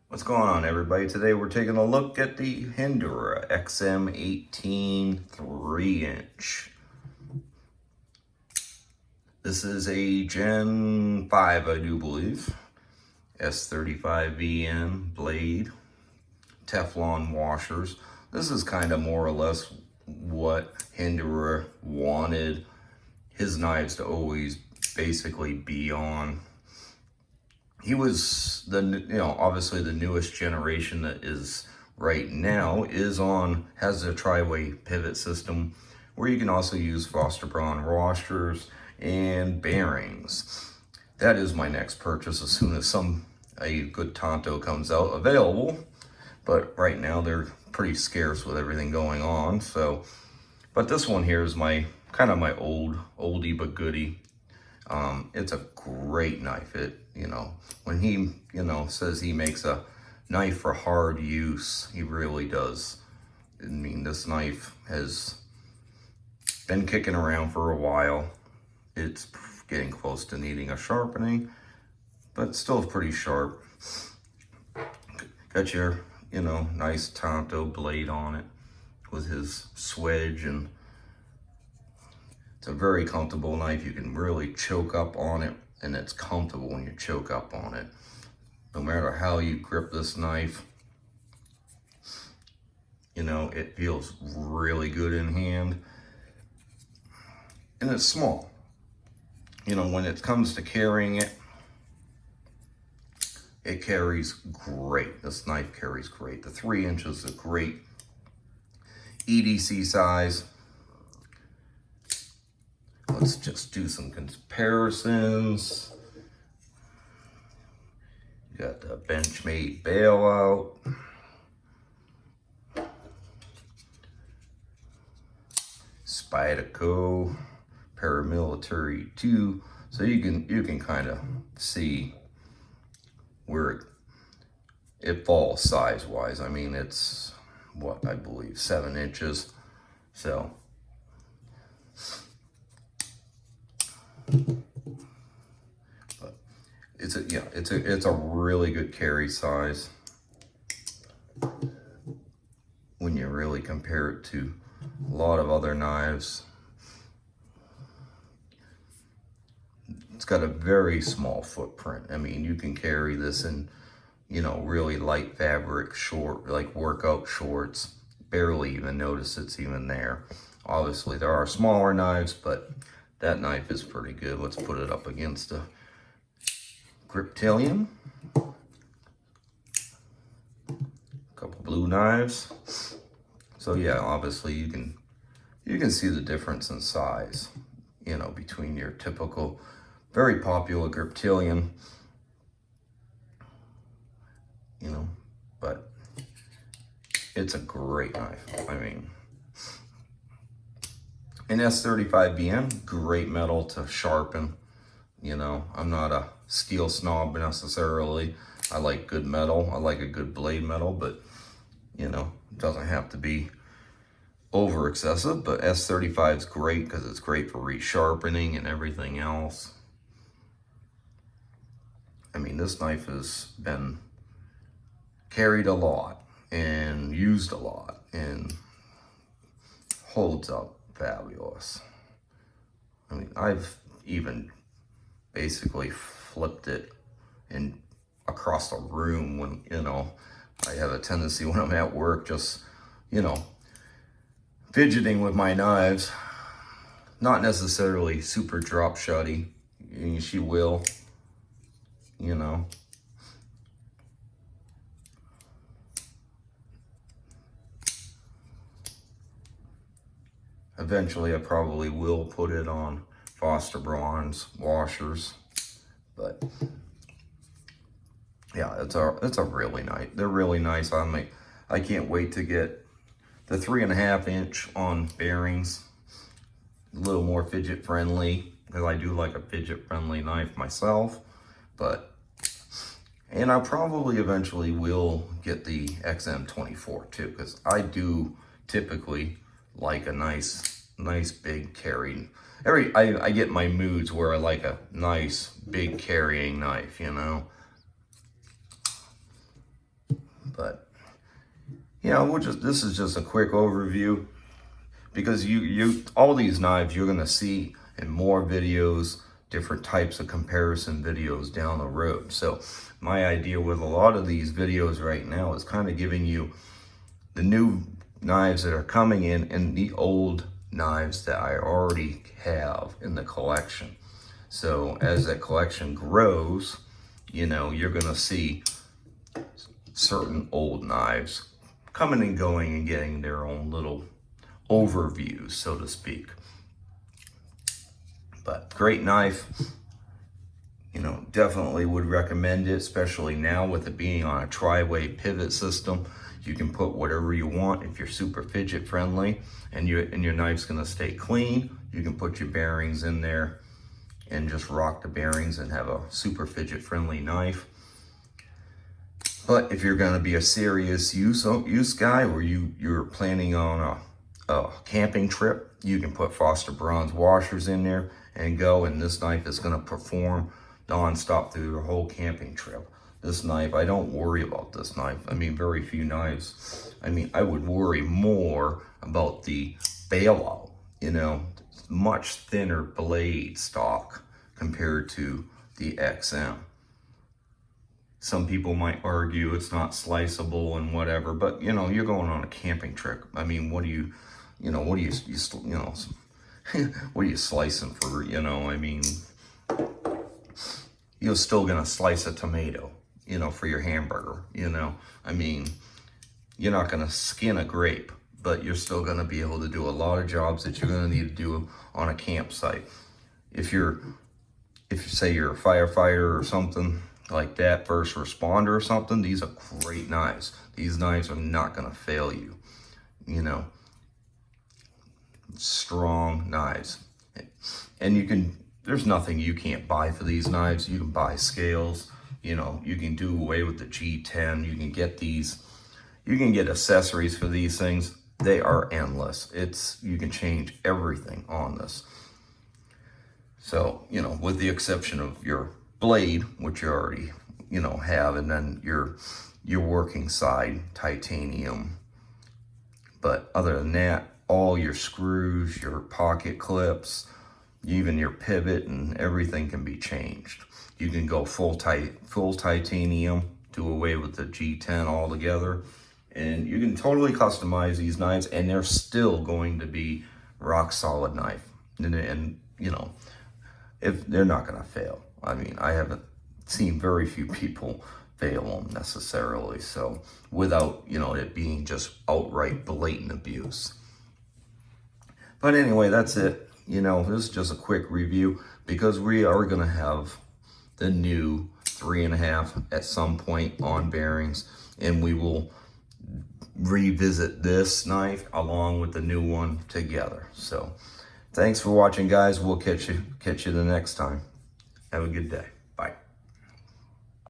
What's going on, everybody? Today we're taking a look at the Hinderer XM 18 3-inch. This is a Gen 5, I do believe. S35-VN Blade Teflon washers. This is kind of more or less what Hinderer wanted his knives to always basically be on. He was obviously the newest generation that is right now has a tri-way pivot system where you can also use Foster Braun washers and bearings. That is my next purchase as soon as a good Tanto comes out available, but right now they're pretty scarce with everything going on. So, but this one here is my kind of my oldie but goodie. It's a great knife. When he, says he makes a knife for hard use, he really does. I mean, this knife has been kicking around for a while. It's getting close to needing a sharpening, but still pretty sharp. Got your, nice Tanto blade on it with his swedge, and it's a very comfortable knife. You can really choke up on it, and it's comfortable when you choke up on it. No matter how you grip this knife, it feels really good in hand. And it's small. When it comes to carrying it, it carries great. This knife carries great. The 3 inches is a great EDC size. Let's just do some comparisons. You got the Benchmade bailout. Spyderco Paramilitary 2. So you can kind of see where it falls size-wise. I mean, it's what I believe 7 inches. So but it's a really good carry size when you really compare it to a lot of other knives. It's got a very small footprint. I mean, you can carry this in, really light fabric, like workout shorts. Barely even notice it's even there. Obviously, there are smaller knives, but that knife is pretty good. Let's put it up against a Griptilian. A couple blue knives. So yeah, obviously you can see the difference in size, between your typical, very popular Griptilian, but it's a great knife. I mean, an S35VN, great metal to sharpen. I'm not a steel snob necessarily. I like good metal. I like a good blade metal, but it doesn't have to be over excessive. But S35 is great because it's great for resharpening and everything else. I mean, this knife has been carried a lot and used a lot and holds up fabulous. I mean, I've even basically flipped it and across the room when, I have a tendency when I'm at work, just, fidgeting with my knives. Not necessarily super drop shotty. She will, Eventually, I probably will put it on Foster Braun's washers, but yeah, it's a really nice. They're really nice on me. I can't wait to get the 3.5 inch on bearings. A little more fidget friendly because I do like a fidget friendly knife myself, and I probably eventually will get the XM24 too, because I do typically like a nice big carrying. I get my moods where I like a nice big carrying knife, But you know, this is just a quick overview, because all these knives you're gonna see in more videos, different types of comparison videos down the road. So my idea with a lot of these videos right now is kind of giving you the new knives that are coming in and the old knives that I already have in the collection. So as that collection grows, you know, you're gonna see certain old knives coming and going and getting their own little overviews, so to speak. But great knife, you know, definitely would recommend it, especially now with it being on a tri-way pivot system. You can put whatever you want. If you're super fidget friendly and your knife's gonna stay clean, you can put your bearings in there and just rock the bearings and have a super fidget friendly knife. But if you're gonna be a serious use guy, or you're planning on a camping trip, you can put Foster bronze washers in there and go, and this knife is gonna perform non-stop through your whole camping trip. This knife, I don't worry about this knife. I mean, very few knives. I mean, I would worry more about the bailout, you know, much thinner blade stock compared to the XM. Some people might argue it's not sliceable and whatever, but you know, you're going on a camping trip. I mean, what are you slicing for, you know? I mean, you're still gonna slice a tomato, you know, for your hamburger, you know? I mean, you're not gonna skin a grape, but you're still gonna be able to do a lot of jobs that you're gonna need to do on a campsite. If you say you're a firefighter or something like that, first responder or something, these are great knives. These knives are not gonna fail you, you know? Strong knives. And there's nothing you can't buy for these knives. You can buy scales, you know, you can do away with the G10, you can get accessories for these things. They are endless. You can change everything on this. So, you know, with the exception of your blade, which you already, you know, have, and then your working side, titanium. But other than that, all your screws, your pocket clips, even your pivot and everything can be changed. You can go full titanium, do away with the G10 altogether, and you can totally customize these knives, and they're still going to be rock solid knife. And you know, if they're not gonna fail. I mean, I haven't seen very few people fail them necessarily, so without, you know, it being just outright blatant abuse. But anyway, that's it. You know, this is just a quick review, because we are gonna have the new 3.5 at some point on bearings, and we will revisit this knife along with the new one together. So thanks for watching, guys. We'll catch you the next time. Have a good day.